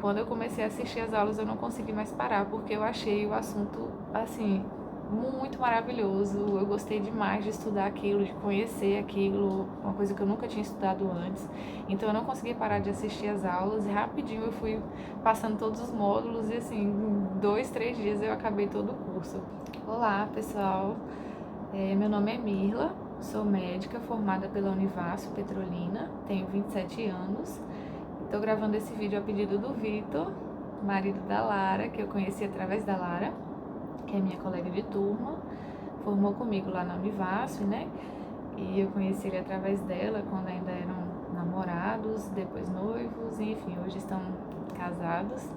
quando eu comecei a assistir as aulas, eu não consegui mais parar, porque eu achei o assunto, assim, muito maravilhoso. Eu gostei demais de estudar aquilo, de conhecer aquilo, uma coisa que eu nunca tinha estudado antes. Então eu não consegui parar de assistir as aulas e rapidinho eu fui passando todos os módulos e assim, em 2, 3 dias eu acabei todo o curso. Olá, pessoal. Meu nome é Mirla, sou médica formada pela Univasf Petrolina, tenho 27 anos. Estou gravando esse vídeo a pedido do Vitor, marido da Lara, que eu conheci através da Lara, que é minha colega de turma, formou comigo lá na Univasf, né? E eu conheci ele através dela, quando ainda eram namorados, depois noivos, e, enfim, hoje estão casados.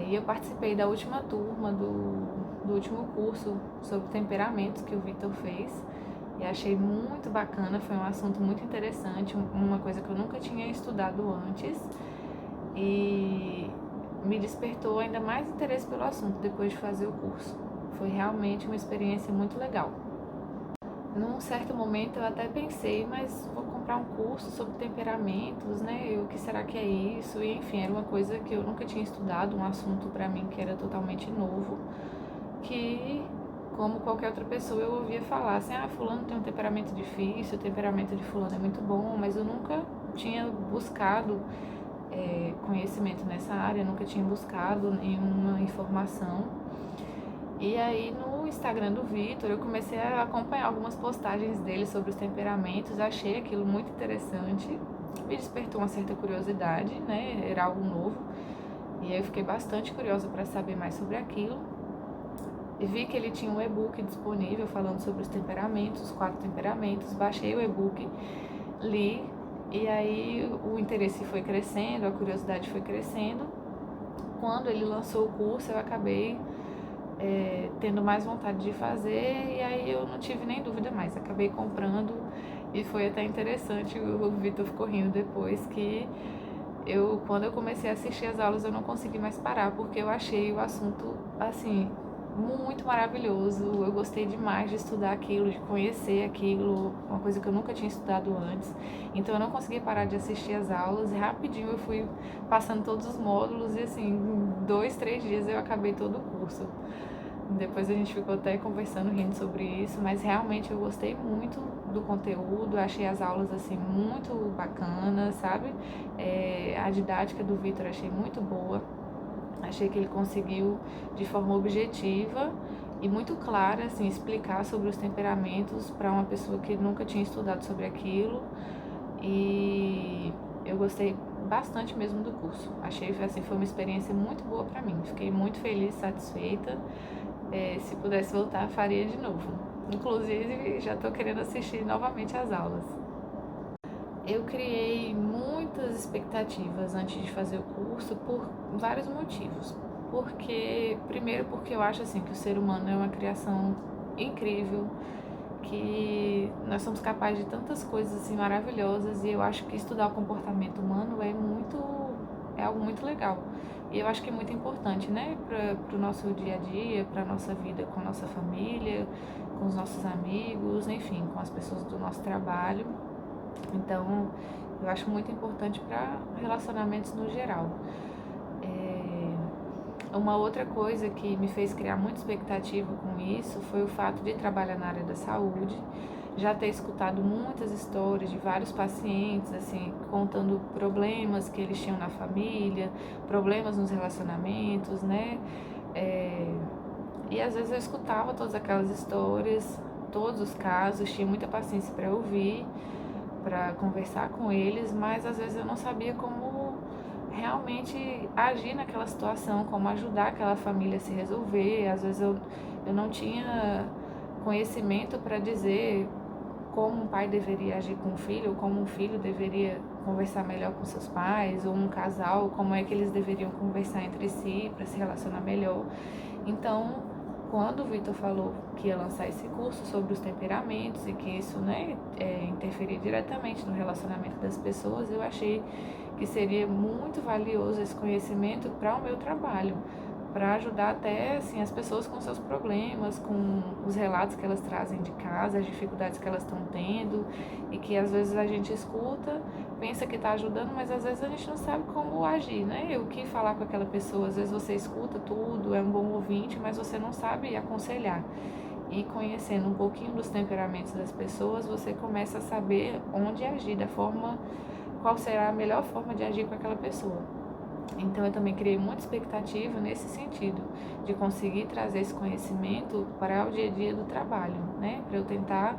E eu participei da última turma do último curso sobre temperamentos que o Vitor fez. E achei muito bacana, foi um assunto muito interessante, uma coisa que eu nunca tinha estudado antes. E me despertou ainda mais interesse pelo assunto depois de fazer o curso. Foi realmente uma experiência muito legal. Num certo momento eu até pensei, mas vou comprar um curso sobre temperamentos, né? O que será que é isso? E enfim, era uma coisa que eu nunca tinha estudado, um assunto para mim que era totalmente novo, que como qualquer outra pessoa eu ouvia falar assim, fulano tem um temperamento difícil, o temperamento de fulano é muito bom, mas eu nunca tinha buscado conhecimento nessa área, nunca tinha buscado nenhuma informação. E aí no Instagram do Vitor eu comecei a acompanhar algumas postagens dele sobre os temperamentos, achei aquilo muito interessante, me despertou uma certa curiosidade, né? Era algo novo. E aí eu fiquei bastante curiosa para saber mais sobre aquilo. E vi que ele tinha um e-book disponível falando sobre os temperamentos, os 4 temperamentos, baixei o e-book, li, e aí o interesse foi crescendo, a curiosidade foi crescendo. Quando ele lançou o curso, eu acabei tendo mais vontade de fazer, e aí eu não tive nem dúvida mais, acabei comprando, e foi até interessante, o Vitor ficou rindo depois, que quando eu comecei a assistir as aulas eu não consegui mais parar, porque eu achei o assunto, assim, muito maravilhoso. Eu gostei demais de estudar aquilo, de conhecer aquilo, uma coisa que eu nunca tinha estudado antes. Então eu não consegui parar de assistir as aulas e rapidinho eu fui passando todos os módulos e assim, em 2, 3 dias eu acabei todo o curso. Depois a gente ficou até conversando, rindo sobre isso, mas realmente eu gostei muito do conteúdo, achei as aulas assim muito bacanas, sabe? A didática do Vitor achei muito boa. Achei que ele conseguiu, de forma objetiva e muito clara, assim, explicar sobre os temperamentos para uma pessoa que nunca tinha estudado sobre aquilo. E eu gostei bastante mesmo do curso. Achei assim, foi uma experiência muito boa para mim. Fiquei muito feliz, satisfeita. Se pudesse voltar, faria de novo. Inclusive, já estou querendo assistir novamente às aulas. Eu criei muitas expectativas antes de fazer o curso por vários motivos. Primeiro porque eu acho assim que o ser humano é uma criação incrível, que nós somos capazes de tantas coisas assim maravilhosas, e eu acho que estudar o comportamento humano é algo muito legal. E eu acho que é muito importante, né, para o nosso dia a dia, para a nossa vida com a nossa família, com os nossos amigos, enfim, com as pessoas do nosso trabalho. Então, eu acho muito importante para relacionamentos no geral. Uma outra coisa que me fez criar muita expectativa com isso foi o fato de trabalhar na área da saúde, já ter escutado muitas histórias de vários pacientes, assim, contando problemas que eles tinham na família, problemas nos relacionamentos, né? E às vezes eu escutava todas aquelas histórias, todos os casos, tinha muita paciência para ouvir, para conversar com eles, mas às vezes eu não sabia como realmente agir naquela situação, como ajudar aquela família a se resolver. Às vezes eu não tinha conhecimento para dizer como um pai deveria agir com o filho, ou como um filho deveria conversar melhor com seus pais, ou um casal, como é que eles deveriam conversar entre si para se relacionar melhor. Então, quando o Vitor falou que ia lançar esse curso sobre os temperamentos e que isso, né, interferia diretamente no relacionamento das pessoas, eu achei que seria muito valioso esse conhecimento para o meu trabalho, para ajudar até assim as pessoas com seus problemas, com os relatos que elas trazem de casa, as dificuldades que elas estão tendo e que às vezes a gente escuta, pensa que está ajudando, mas às vezes a gente não sabe como agir, né? O que falar com aquela pessoa, às vezes você escuta tudo, é um bom ouvinte, mas você não sabe aconselhar. E conhecendo um pouquinho dos temperamentos das pessoas, você começa a saber onde agir, da forma, qual será a melhor forma de agir com aquela pessoa. Então eu também criei muita expectativa nesse sentido, de conseguir trazer esse conhecimento para o dia a dia do trabalho, né? Para eu tentar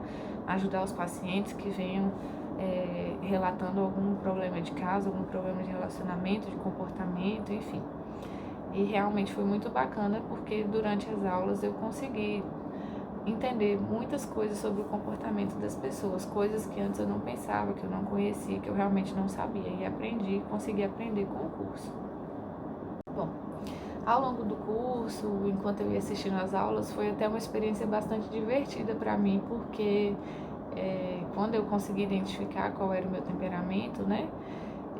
ajudar os pacientes que venham relatando algum problema de casa, algum problema de relacionamento, de comportamento, enfim. E realmente foi muito bacana porque durante as aulas eu consegui entender muitas coisas sobre o comportamento das pessoas, coisas que antes eu não pensava, que eu não conhecia, que eu realmente não sabia, e aprendi, consegui aprender com o curso. Bom, ao longo do curso, enquanto eu ia assistindo às aulas, foi até uma experiência bastante divertida para mim, porque quando eu consegui identificar qual era o meu temperamento, né,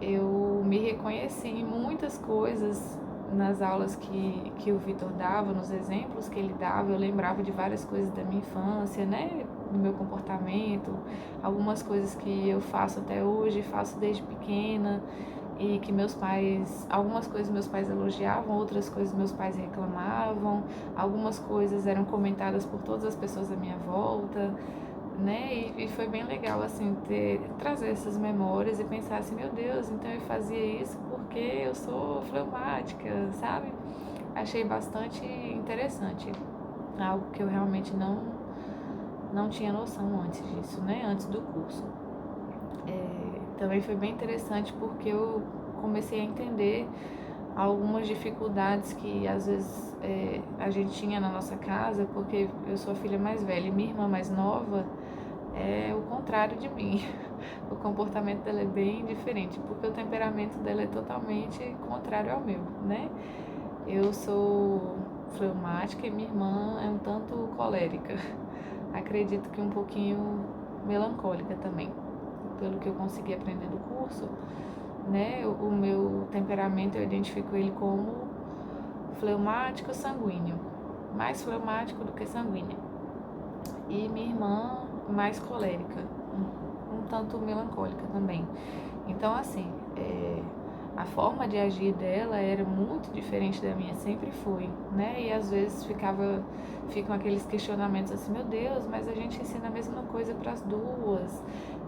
eu me reconheci em muitas coisas nas aulas que o Vitor dava, nos exemplos que ele dava. Eu lembrava de várias coisas da minha infância, né, do meu comportamento, algumas coisas que eu faço até hoje, faço desde pequena, e que meus pais, algumas coisas meus pais elogiavam, outras coisas meus pais reclamavam, algumas coisas eram comentadas por todas as pessoas à minha volta, né? E foi bem legal, assim, trazer essas memórias e pensar assim, meu Deus, então eu fazia isso porque eu sou fleumática, sabe? Achei bastante interessante, algo que eu realmente não tinha noção antes disso, né? Antes do curso. Também foi bem interessante porque eu comecei a entender algumas dificuldades que às vezes a gente tinha na nossa casa, porque eu sou a filha mais velha e minha irmã mais nova é o contrário de mim. O comportamento dela é bem diferente, porque o temperamento dela é totalmente contrário ao meu, né? Eu sou fleumática e minha irmã é um tanto colérica. Acredito que um pouquinho melancólica também, pelo que eu consegui aprender no curso, né? O meu temperamento eu identifico ele como fleumático sanguíneo, mais fleumático do que sanguínea. E minha irmã mais colérica, um tanto melancólica também. Então, assim, a forma de agir dela era muito diferente da minha, sempre foi, né? E às vezes ficam aqueles questionamentos assim, meu Deus, mas a gente ensina a mesma coisa para as duas,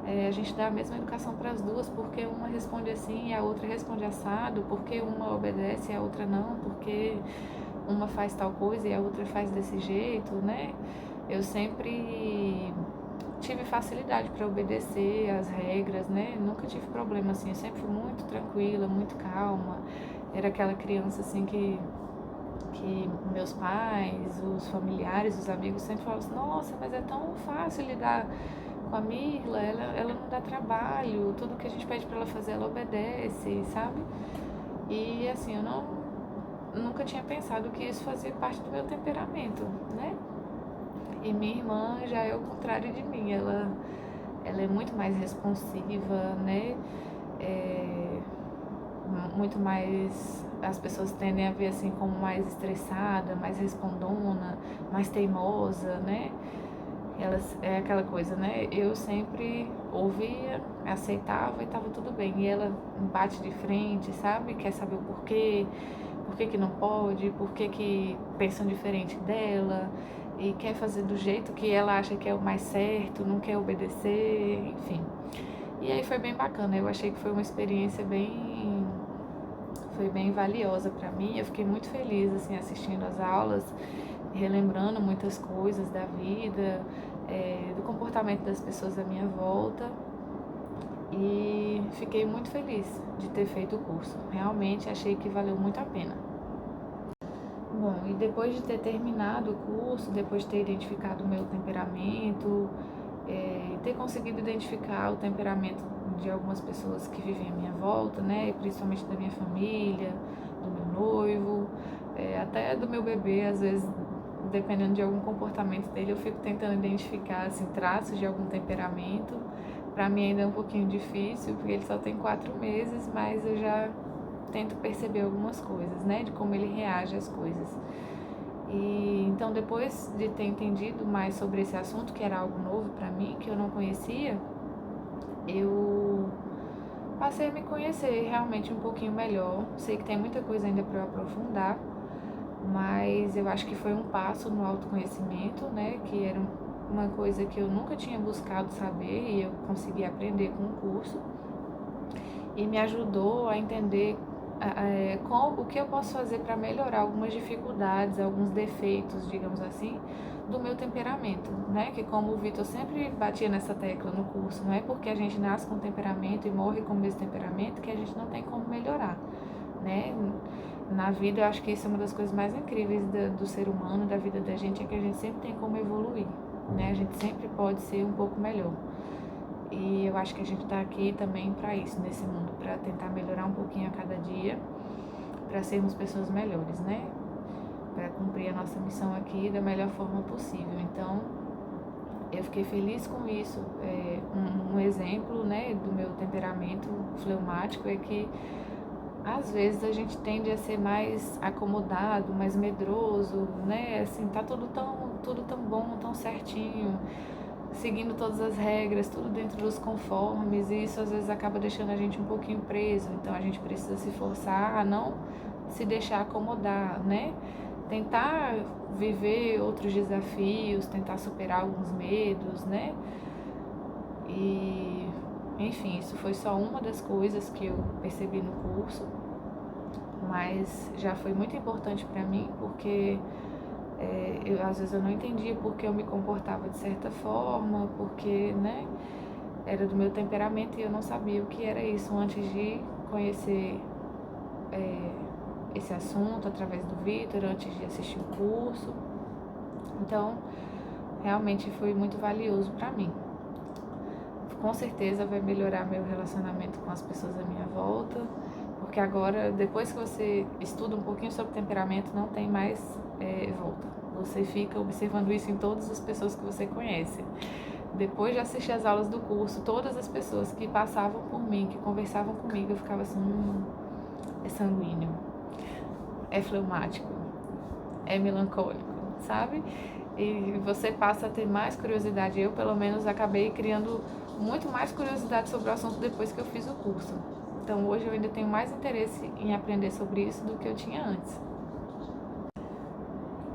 a gente dá a mesma educação para as duas, porque uma responde assim e a outra responde assado, porque uma obedece e a outra não, porque uma faz tal coisa e a outra faz desse jeito, né? Eu sempre tive facilidade para obedecer às regras, né? Nunca tive problema assim, eu sempre fui muito tranquila, muito calma. Era aquela criança assim que meus pais, os familiares, os amigos sempre falavam assim, nossa, mas é tão fácil lidar com a Mirla, ela não dá trabalho, tudo que a gente pede para ela fazer, ela obedece, sabe? E assim, nunca tinha pensado que isso fazia parte do meu temperamento, né? E minha irmã já é o contrário de mim, ela é muito mais responsiva, né? Muito mais, as pessoas tendem a ver assim como mais estressada, mais respondona, mais teimosa, né? Elas, é aquela coisa, né? Eu sempre ouvia, aceitava e tava tudo bem. E ela bate de frente, sabe? Quer saber o porquê, por que não pode, por que pensam diferente dela e quer fazer do jeito que ela acha que é o mais certo, não quer obedecer, enfim. E aí foi bem bacana, eu achei que foi uma experiência foi bem valiosa para mim. Eu fiquei muito feliz assim assistindo as aulas, relembrando muitas coisas da vida, do comportamento das pessoas à minha volta. E fiquei muito feliz de ter feito o curso. Realmente achei que valeu muito a pena. Bom, e depois de ter terminado o curso, depois de ter identificado o meu temperamento, ter conseguido identificar o temperamento de algumas pessoas que vivem à minha volta, né, principalmente da minha família, do meu noivo, até do meu bebê, às vezes, dependendo de algum comportamento dele, eu fico tentando identificar assim, traços de algum temperamento. Para mim ainda é um pouquinho difícil, porque ele só tem 4 meses, mas eu já tento perceber algumas coisas, né? De como ele reage às coisas. E então, depois de ter entendido mais sobre esse assunto, que era algo novo para mim, que eu não conhecia, eu passei a me conhecer realmente um pouquinho melhor. Sei que tem muita coisa ainda para eu aprofundar, mas eu acho que foi um passo no autoconhecimento, né? Que era uma coisa que eu nunca tinha buscado saber e eu consegui aprender com o curso. E me ajudou a entender o que eu posso fazer para melhorar algumas dificuldades, alguns defeitos, digamos assim, do meu temperamento, né? Que como o Vitor sempre batia nessa tecla no curso, não é porque a gente nasce com temperamento e morre com o mesmo temperamento que a gente não tem como melhorar, né? Na vida, eu acho que isso é uma das coisas mais incríveis do ser humano, da vida da gente, é que a gente sempre tem como evoluir, né? A gente sempre pode ser um pouco melhor. E eu acho que a gente está aqui também para isso, nesse mundo, para tentar melhorar um pouquinho a cada dia, para sermos pessoas melhores, né? Para cumprir a nossa missão aqui da melhor forma possível. Então, eu fiquei feliz com isso. Um exemplo, né, do meu temperamento fleumático é que às vezes a gente tende a ser mais acomodado, mais medroso, né? Assim, tá tudo tão bom, tão certinho, seguindo todas as regras, tudo dentro dos conformes, e isso às vezes acaba deixando a gente um pouquinho preso. Então a gente precisa se forçar a não se deixar acomodar, né? Tentar viver outros desafios, tentar superar alguns medos, né? E, enfim, isso foi só uma das coisas que eu percebi no curso, mas já foi muito importante para mim, porque às vezes eu não entendia porque eu me comportava de certa forma, porque, né, era do meu temperamento e eu não sabia o que era isso antes de conhecer esse assunto através do Vitor, antes de assistir o curso. Então, realmente foi muito valioso para mim. Com certeza vai melhorar meu relacionamento com as pessoas à minha volta, porque agora, depois que você estuda um pouquinho sobre temperamento, não tem mais volta. Você fica observando isso em todas as pessoas que você conhece. Depois de assistir as aulas do curso, todas as pessoas que passavam por mim, que conversavam comigo, eu ficava assim, é sanguíneo, é fleumático, é melancólico, sabe? E você passa a ter mais curiosidade. Eu, pelo menos, acabei criando muito mais curiosidade sobre o assunto depois que eu fiz o curso. Então, hoje eu ainda tenho mais interesse em aprender sobre isso do que eu tinha antes.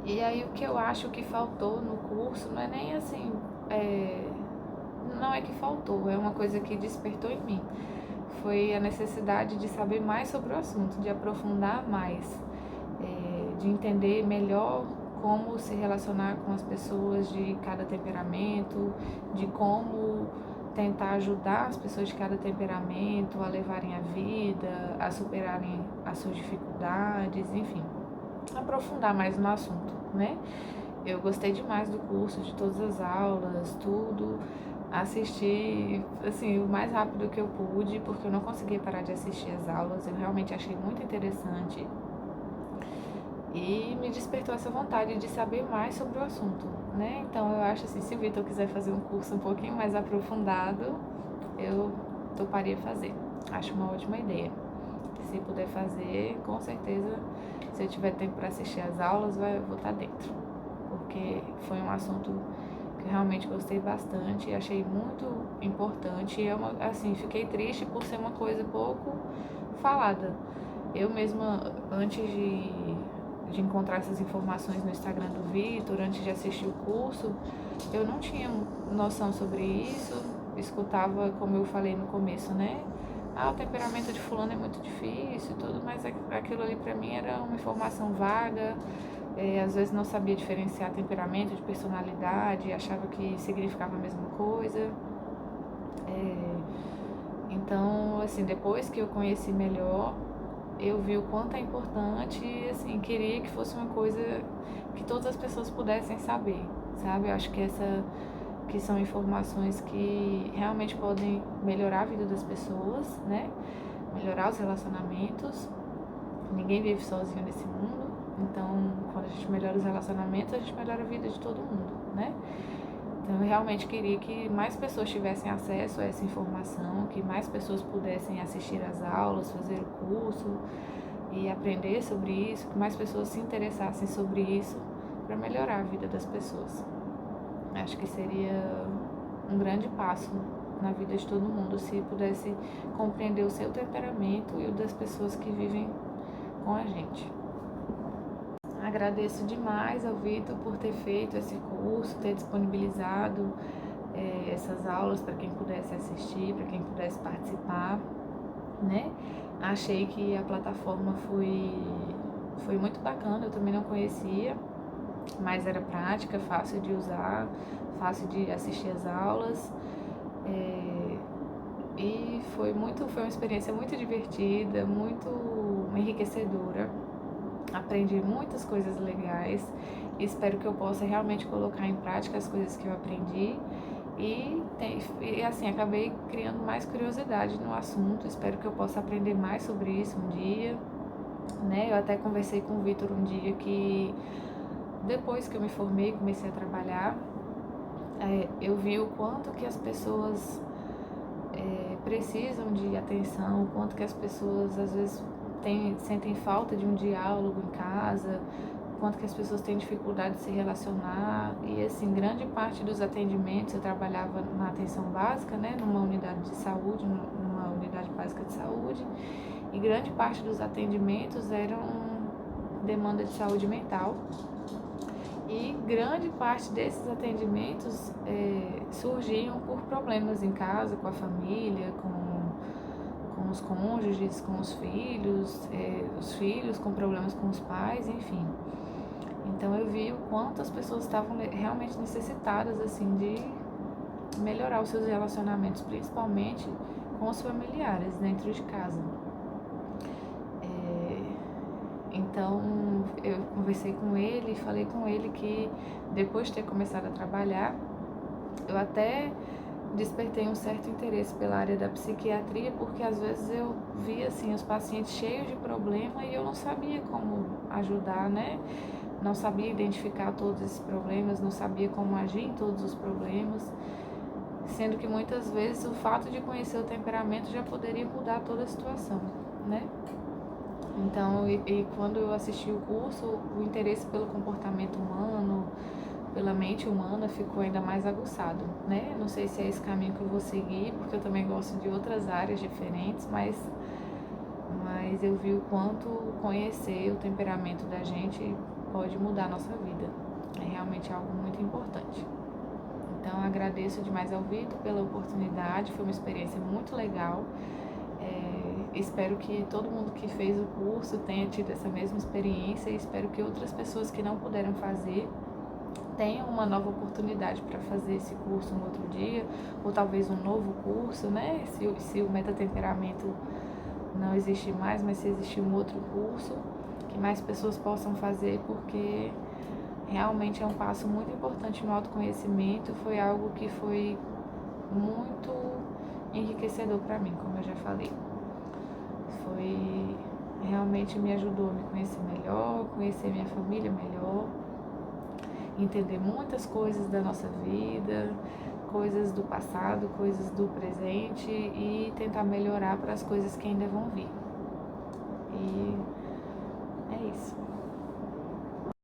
E aí, o que eu acho que faltou no curso não é nem assim, não é que faltou, é uma coisa que despertou em mim. Foi a necessidade de saber mais sobre o assunto, de aprofundar mais, de entender melhor como se relacionar com as pessoas de cada temperamento, de como tentar ajudar as pessoas de cada temperamento a levarem a vida, a superarem as suas dificuldades, enfim, aprofundar mais no assunto, né? Eu gostei demais do curso, de todas as aulas, tudo. Assisti, assim, o mais rápido que eu pude, porque eu não conseguia parar de assistir as aulas. Eu realmente achei muito interessante. E me despertou essa vontade de saber mais sobre o assunto, né? Então eu acho assim, se o Vitor quiser fazer um curso um pouquinho mais aprofundado, eu toparia fazer. Acho uma ótima ideia. Se puder fazer, com certeza, se eu tiver tempo para assistir as aulas, vou estar dentro. Porque foi um assunto que eu realmente gostei bastante e achei muito importante. E assim, fiquei triste por ser uma coisa pouco falada. Eu mesma, antes de encontrar essas informações no Instagram do Vitor, antes de assistir o curso, eu não tinha noção sobre isso. Escutava, como eu falei no começo, né? O temperamento de fulano é muito difícil e tudo, mas aquilo ali pra mim era uma informação vaga. Às vezes não sabia diferenciar temperamento de personalidade, achava que significava a mesma coisa. Então, assim, depois que eu conheci melhor, eu vi o quanto é importante e, assim, queria que fosse uma coisa que todas as pessoas pudessem saber, sabe? Eu acho que são informações que realmente podem melhorar a vida das pessoas, né? Melhorar os relacionamentos. Ninguém vive sozinho nesse mundo. Então, quando a gente melhora os relacionamentos, a gente melhora a vida de todo mundo, né? Então eu realmente queria que mais pessoas tivessem acesso a essa informação, que mais pessoas pudessem assistir às aulas, fazer o curso e aprender sobre isso, que mais pessoas se interessassem sobre isso para melhorar a vida das pessoas. Acho que seria um grande passo na vida de todo mundo se pudesse compreender o seu temperamento e o das pessoas que vivem com a gente. Agradeço demais ao Vitor por ter feito esse curso, ter disponibilizado essas aulas para quem pudesse assistir, para quem pudesse participar, né? Achei que a plataforma foi muito bacana, eu também não conhecia, mas era prática, fácil de usar, fácil de assistir as aulas. E foi uma experiência muito divertida, muito enriquecedora. Aprendi muitas coisas legais e espero que eu possa realmente colocar em prática as coisas que eu aprendi e assim, acabei criando mais curiosidade no assunto. Espero que eu possa aprender mais sobre isso um dia, né? Eu até conversei com o Vitor um dia que depois que eu me formei, comecei a trabalhar, eu vi o quanto que as pessoas precisam de atenção, o quanto que as pessoas às vezes sentem falta de um diálogo em casa, o quanto que as pessoas têm dificuldade de se relacionar. E assim, grande parte dos atendimentos, eu trabalhava na atenção básica, né, numa unidade de saúde, numa unidade básica de saúde, e grande parte dos atendimentos eram demanda de saúde mental. E grande parte desses atendimentos surgiam por problemas em casa, com a família, com os cônjuges, com os filhos com problemas com os pais, enfim. Então eu vi o quanto as pessoas estavam realmente necessitadas assim de melhorar os seus relacionamentos, principalmente com os familiares dentro de casa. Então eu conversei com ele e falei com ele que depois de ter começado a trabalhar, eu até despertei um certo interesse pela área da psiquiatria, porque às vezes eu via assim os pacientes cheios de problema e eu não sabia como ajudar, né? Não sabia identificar todos esses problemas, não sabia como agir em todos os problemas, sendo que muitas vezes o fato de conhecer o temperamento já poderia mudar toda a situação, né? Então, e quando eu assisti o curso, o interesse pelo comportamento humano, pela mente humana ficou ainda mais aguçado, né? Não sei se é esse caminho que eu vou seguir, porque eu também gosto de outras áreas diferentes, mas eu vi o quanto conhecer o temperamento da gente pode mudar a nossa vida. É realmente algo muito importante. Então, agradeço demais ao Vitor pela oportunidade, foi uma experiência muito legal. Espero que todo mundo que fez o curso tenha tido essa mesma experiência e espero que outras pessoas que não puderam fazer tenham uma nova oportunidade para fazer esse curso um outro dia, ou talvez um novo curso, né? Se o metatemperamento não existe mais, mas se existir um outro curso, que mais pessoas possam fazer, porque realmente é um passo muito importante no autoconhecimento. Foi algo que foi muito enriquecedor para mim, como eu já falei. Realmente me ajudou a me conhecer melhor, conhecer minha família melhor, entender muitas coisas da nossa vida, coisas do passado, coisas do presente e tentar melhorar para as coisas que ainda vão vir. E é isso.